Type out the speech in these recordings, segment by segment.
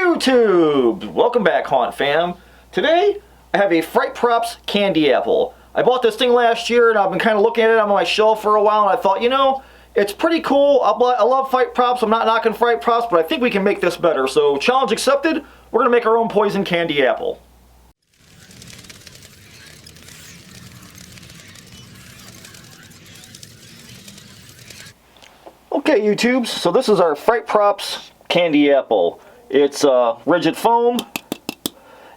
YouTube! Welcome back, Haunt fam. Today, I have a Fright Props candy apple. I bought this thing last year and I've been kind of looking at it on my shelf for a while and I thought, you know, it's pretty cool. I love Fright Props. I'm not knocking Fright Props, but I think we can make this better. So, challenge accepted. We're going to make our own poison candy apple. Okay, YouTubes, so this is our Fright Props candy apple. It's rigid foam.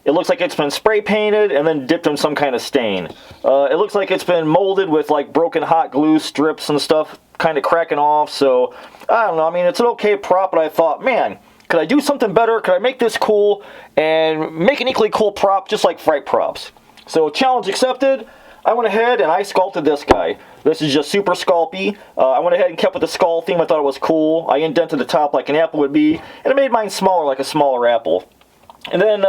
It looks like it's been spray painted and then dipped in some kind of stain. It looks like it's been molded with like broken hot glue strips and stuff kind of cracking off. So, I don't know, I mean, it's an okay prop, but I thought, man, could I do something better? Could I make this cool and make an equally cool prop just like Fright Props? So, challenge accepted. I went ahead and I sculpted this guy. This is just super sculpty. I went ahead and kept with the skull theme. I thought it was cool. I indented the top like an apple would be, and I made mine smaller like a smaller apple. And then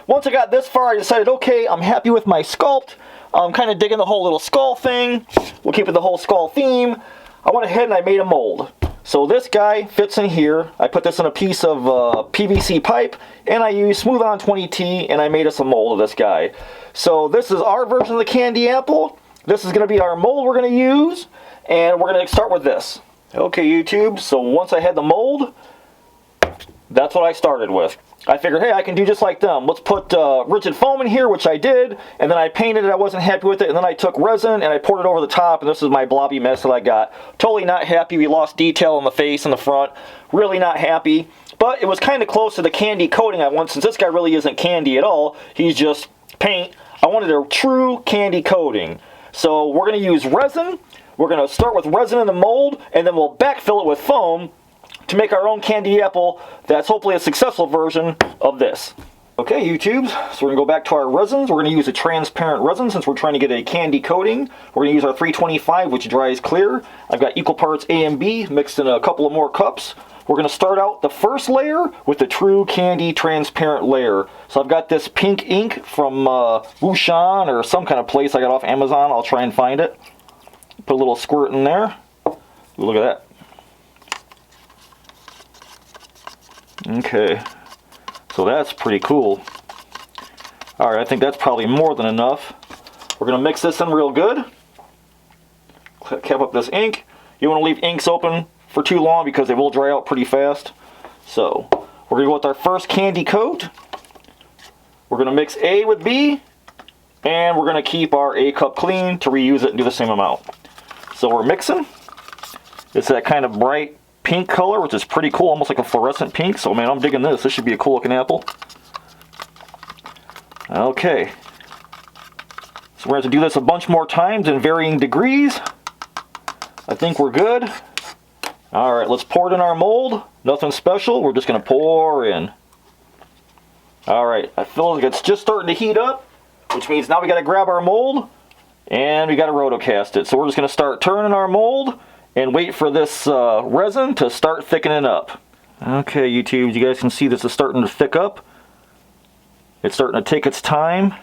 once I got this far, I decided, okay, I'm happy with my sculpt. I'm kind of digging the whole little skull thing. We'll keep it the whole skull theme. I went ahead and I made a mold. So this guy fits in here. I put this in a piece of PVC pipe, and I used Smooth On 20T, and I made us a mold of this guy. So this is our version of the candy apple. This is going to be our mold we're going to use, and we're going to start with this. Okay, YouTube, so once I had the mold, that's what I started with. I figured, hey, I can do just like them. Let's put rigid foam in here, which I did, and then I painted it. I wasn't happy with it, and then I took resin and I poured it over the top, and this is my blobby mess that I got. Totally not happy. We lost detail on the face and the front. Really not happy, but it was kind of close to the candy coating I want, since this guy really isn't candy at all. He's just paint. I wanted a true candy coating. So we're going to use resin. We're going to start with resin in the mold, and then we'll backfill it with foam to make our own candy apple that's hopefully a successful version of this. Okay, YouTubes, so we're going to go back to our resins. We're going to use a transparent resin since we're trying to get a candy coating. We're going to use our 325, which dries clear. I've got equal parts A and B mixed in a couple of more cups. We're going to start out the first layer with the true candy transparent layer. So I've got this pink ink from Wushan or some kind of place I got off Amazon. I'll try and find it. Put a little squirt in there. Ooh, look at that. Okay, so that's pretty cool. Alright, I think that's probably more than enough. We're going to mix this in real good. Cap up this ink. You don't want to leave inks open for too long because they will dry out pretty fast. So, we're going to go with our first candy coat. We're going to mix A with B, and we're going to keep our A cup clean to reuse it and do the same amount. So we're mixing. It's that kind of bright pink color, which is pretty cool, almost like a fluorescent pink. So man, I'm digging this. This should be a cool looking apple. Okay. So we're going to have to do this a bunch more times in varying degrees. I think we're good. Alright, let's pour it in our mold. Nothing special. We're just going to pour in. Alright, I feel like it's just starting to heat up, which means now we got to grab our mold and we got to rotocast it. So we're just going to start turning our mold and wait for this resin to start thickening up. Okay, YouTube, you guys can see this is starting to thick up. It's starting to take its time.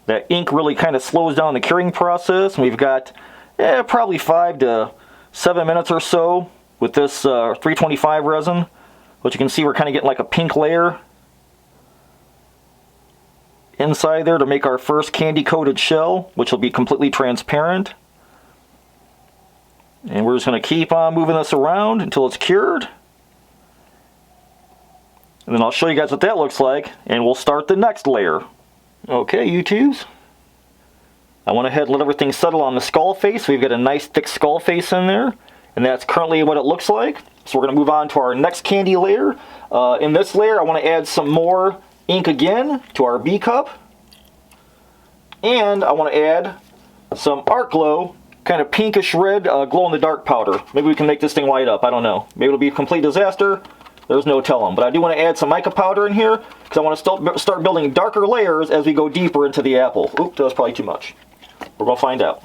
That ink really kind of slows down the curing process. And we've got probably 5 to 7 minutes or so with this 325 resin. Which you can see we're kind of getting like a pink layer inside there to make our first candy coated shell, which will be completely transparent. And we're just going to keep on moving this around until it's cured. And then I'll show you guys what that looks like, and we'll start the next layer. Okay, YouTubes. I went ahead and let everything settle on the skull face. We've got a nice thick skull face in there, and that's currently what it looks like. So we're going to move on to our next candy layer. In this layer, I want to add some more ink again to our B cup. And I want to add some Art Glow, kind of pinkish red glow-in-the-dark powder. Maybe we can make this thing light up. I don't know. Maybe it'll be a complete disaster. There's no telling. But I do want to add some mica powder in here because I want to start building darker layers as we go deeper into the apple. Oop, that was probably too much. We're going to find out.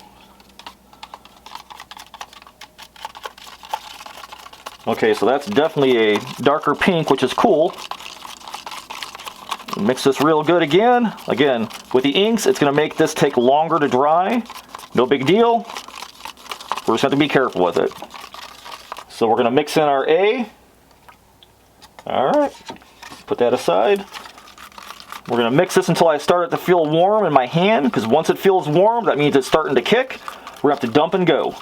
Okay, so that's definitely a darker pink, which is cool. Mix this real good again. Again, with the inks, it's going to make this take longer to dry. No big deal. We're just going to have to be careful with it. So we're going to mix in our A. Alright. Put that aside. We're going to mix this until I start it to feel warm in my hand, because once it feels warm, that means it's starting to kick. We're going to have to dump and go.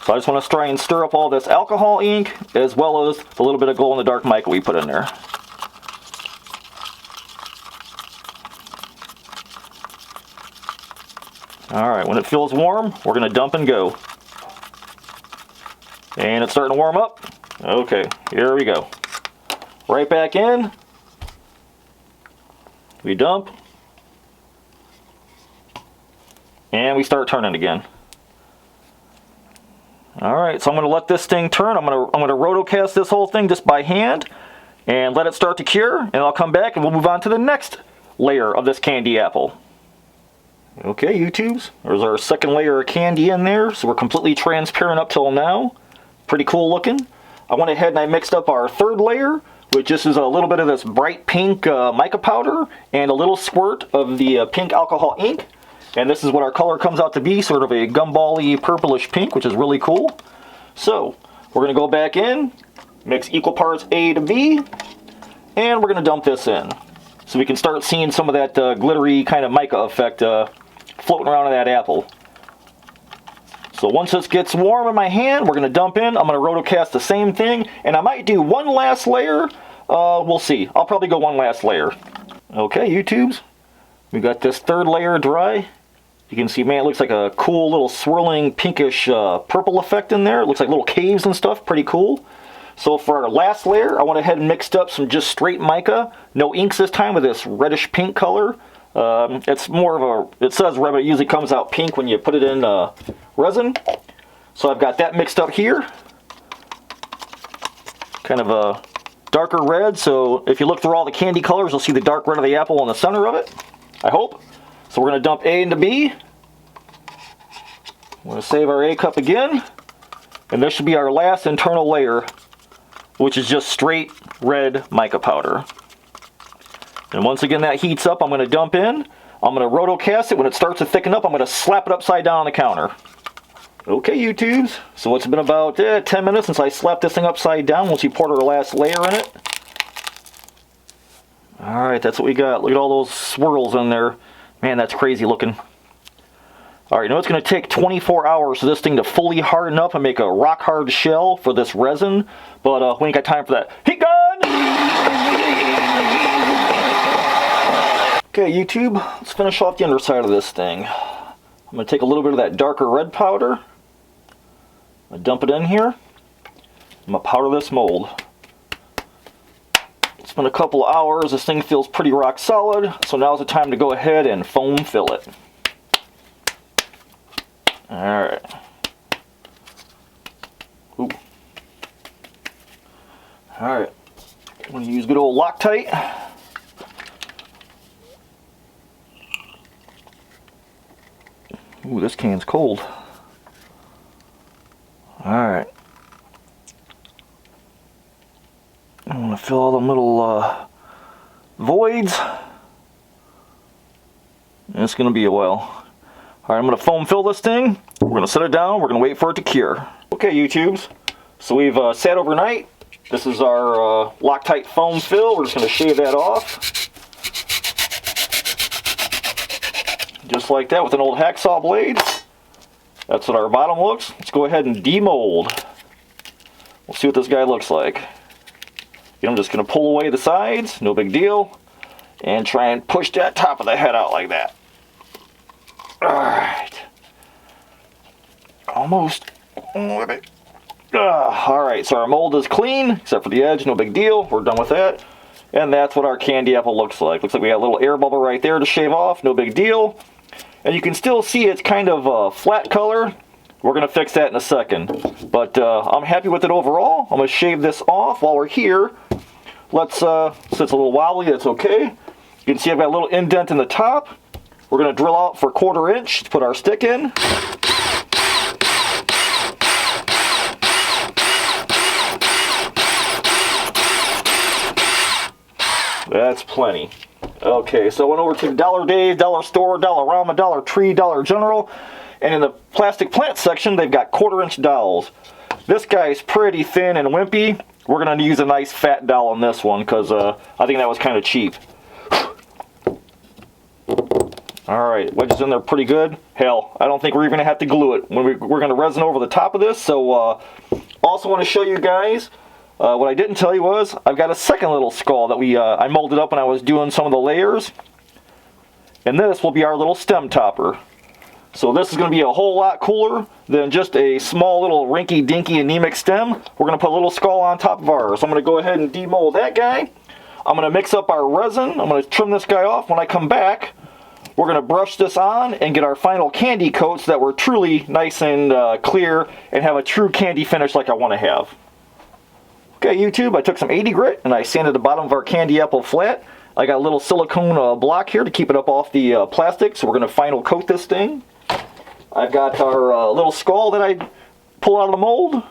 So I just want to try and stir up all this alcohol ink, as well as the little bit of glow-in-the-dark mica we put in there. Alright, when it feels warm, we're going to dump and go. And it's starting to warm up. Okay, here we go. Right back in. We dump. And we start turning again. Alright, so I'm going to let this thing turn. I'm going to rotocast this whole thing just by hand and let it start to cure, and I'll come back and we'll move on to the next layer of this candy apple. Okay, YouTubes, there's our second layer of candy in there, so we're completely transparent up till now. Pretty cool looking. I went ahead and I mixed up our third layer, which just is a little bit of this bright pink mica powder and a little squirt of the pink alcohol ink. And this is what our color comes out to be, sort of a gumball-y purplish pink, which is really cool. So, we're going to go back in, mix equal parts A to B, and we're going to dump this in. So we can start seeing some of that glittery kind of mica effect floating around in that apple. So once this gets warm in my hand, we're going to dump in. I'm going to rotocast the same thing, and I might do one last layer. We'll see. I'll probably go one last layer. Okay, YouTubes, we got this third layer dry. You can see, man, it looks like a cool little swirling pinkish purple effect in there. It looks like little caves and stuff. Pretty cool. So for our last layer, I went ahead and mixed up some just straight mica. No inks this time, with this reddish pink color. It's more of a, it says red, but it usually comes out pink when you put it in resin. So I've got that mixed up here. Kind of a darker red, so if you look through all the candy colors, you'll see the dark red of the apple in the center of it, I hope. So we're going to dump A into B. We're going to save our A cup again. And this should be our last internal layer, which is just straight red mica powder. And once again that heats up, I'm going to dump in. I'm going to rotocast it. When it starts to thicken up, I'm going to slap it upside down on the counter. Okay, YouTubes, so it's been about 10 minutes since I slapped this thing upside down once we poured our last layer in it. Alright, that's what we got. Look at all those swirls in there. Man, that's crazy looking. Alright, now it's going to take 24 hours for this thing to fully harden up and make a rock hard shell for this resin. But we ain't got time for that. Heat gun! Okay, YouTube, let's finish off the underside of this thing. I'm going to take a little bit of that darker red powder. I'm going to dump it in here. I'm going to powder this mold. It's been a couple of hours. This thing feels pretty rock solid. So now's the time to go ahead and foam fill it. Alright. Alright. I'm going to use good old Loctite. Ooh, this can's cold. Alright. I want to fill all them little voids. And it's going to be a while. Alright, I'm going to foam fill this thing. We're going to set it down. We're going to wait for it to cure. Okay, YouTubes. So we've sat overnight. This is our Loctite foam fill. We're just going to shave that off. Just like that with an old hacksaw blade. That's what our bottom looks. Let's go ahead and demold. We'll see what this guy looks like. I'm just going to pull away the sides, no big deal, and try and push that top of the head out like that. Alright. Almost. Alright, so our mold is clean, except for the edge, no big deal. We're done with that. And that's what our candy apple looks like. Looks like we got a little air bubble right there to shave off, no big deal. And you can still see it's kind of a flat color. We're going to fix that in a second. But I'm happy with it overall. I'm going to shave this off while we're here. Let's, since it's a little wobbly, that's okay. You can see I've got a little indent in the top. We're going to drill out for 1/4 inch to put our stick in. That's plenty. Okay, so I went over to Dollar Dave, Dollar Store, Dollarama, Dollar Tree, Dollar General, and in the plastic plant section, they've got 1/4 inch dowels. This guy's pretty thin and wimpy. we're going to use a nice fat dowel on this one because I think that was kind of cheap. Alright, wedges in there pretty good. Hell, I don't think we're even going to have to glue it. We're going to resin over the top of this. So, also want to show you guys, what I didn't tell you was, I've got a second little skull that I molded up when I was doing some of the layers. And this will be our little stem topper. So this is going to be a whole lot cooler than just a small little rinky-dinky anemic stem. We're going to put a little skull on top of ours. So I'm going to go ahead and demold that guy. I'm going to mix up our resin. I'm going to trim this guy off. When I come back, we're going to brush this on and get our final candy coats that were truly nice and clear and have a true candy finish like I want to have. Okay, YouTube, I took some 80 grit and I sanded the bottom of our candy apple flat. I got a little silicone block here to keep it up off the plastic, so we're going to final coat this thing. I've got our little skull that I pull out of the mold.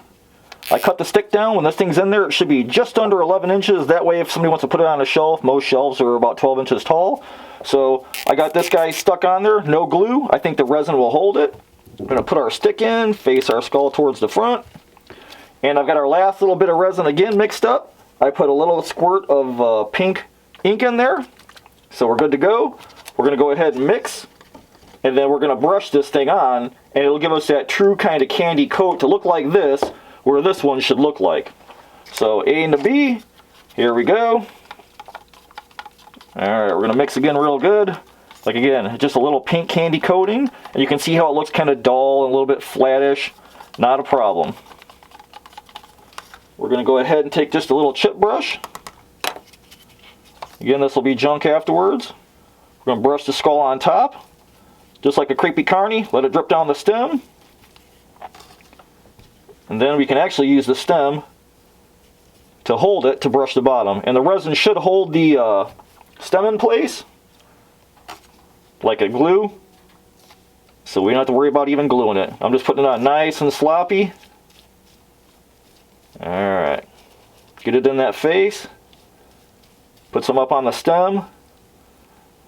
I cut the stick down. When this thing's in there, it should be just under 11 inches. That way, if somebody wants to put it on a shelf, most shelves are about 12 inches tall. So I got this guy stuck on there, no glue. I think the resin will hold it. We're going to put our stick in, face our skull towards the front. And I've got our last little bit of resin again mixed up. I put a little squirt of pink ink in there. So we're good to go. We're going to go ahead and mix. And then we're going to brush this thing on, and it'll give us that true kind of candy coat to look like this, where this one should look like. So A and the B, here we go. Alright, we're going to mix again real good. Like again, just a little pink candy coating, and you can see how it looks kind of dull and a little bit flattish. Not a problem. We're going to go ahead and take just a little chip brush. Again, this will be junk afterwards. We're going to brush the skull on top. Just like a creepy carnie, let it drip down the stem. And then we can actually use the stem to hold it to brush the bottom. And the resin should hold the stem in place, like a glue. So we don't have to worry about even gluing it. I'm just putting it on nice and sloppy. Alright. Get it in that face. Put some up on the stem.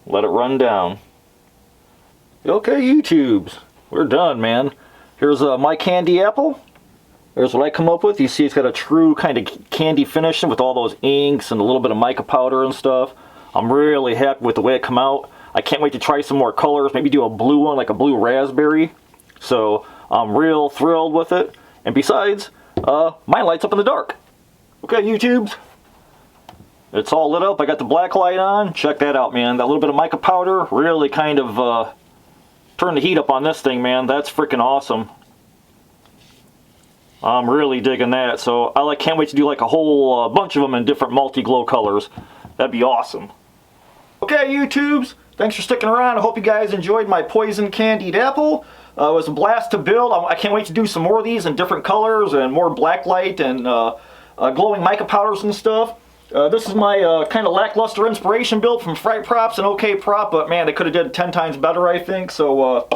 Let it run down. Okay, YouTubes, we're done, man. Here's my candy apple. There's what I come up with. You see it's got a true kind of candy finish with all those inks and a little bit of mica powder and stuff. I'm really happy with the way it come out. I can't wait to try some more colors. Maybe do a blue one, like a blue raspberry. So I'm real thrilled with it. And besides, mine lights up in the dark. Okay, YouTubes. It's all lit up. I got the black light on. Check that out, man. That little bit of mica powder really kind of turn the heat up on this thing, man. That's freaking awesome. I'm really digging that. So I can't wait to do like a whole bunch of them in different multi-glow colors. That'd be awesome. Okay, YouTubes. Thanks for sticking around. I hope you guys enjoyed my poison candied apple. It was a blast to build. I can't wait to do some more of these in different colors and more black light and glowing mica powders and stuff. This is my kind of lackluster inspiration build from Fright Props and OK Prop, but man, they could have did it 10 times better, I think. So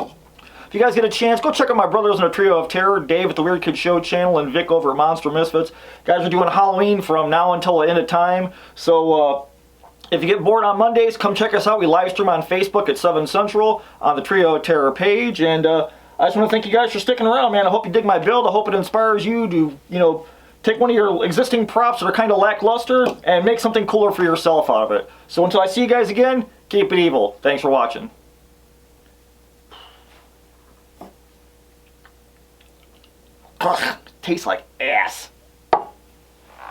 if you guys get a chance, go check out my brothers in a Trio of Terror, Dave at the Weird Kid Show channel, and Vic over at Monster Misfits. Guys are doing Halloween from now until the end of time. So if you get bored on Mondays, come check us out. We live stream on Facebook at 7 Central on the Trio of Terror page. And I just want to thank you guys for sticking around, man. I hope you dig my build. I hope it inspires you to, take one of your existing props that are kind of lackluster and make something cooler for yourself out of it. So until I see you guys again, keep it evil. Thanks for watching. Tastes like ass.